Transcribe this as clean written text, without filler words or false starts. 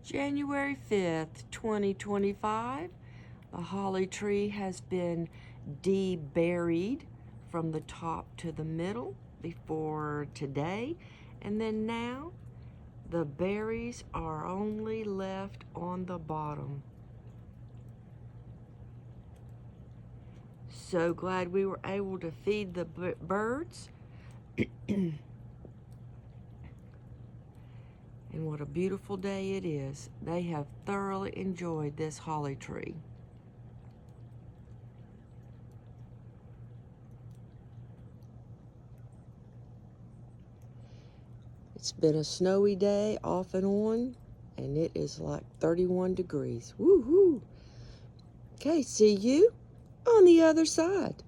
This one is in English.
January 5th, 2025. The holly tree has been deberried from the top to the middle before today, and then now the berries are only left on the bottom. So glad we were able to feed the birds. And what a beautiful day it is. They have thoroughly enjoyed this holly tree. It's been a snowy day off and on, and it is like 31 degrees. Woohoo! Okay, see you on the other side.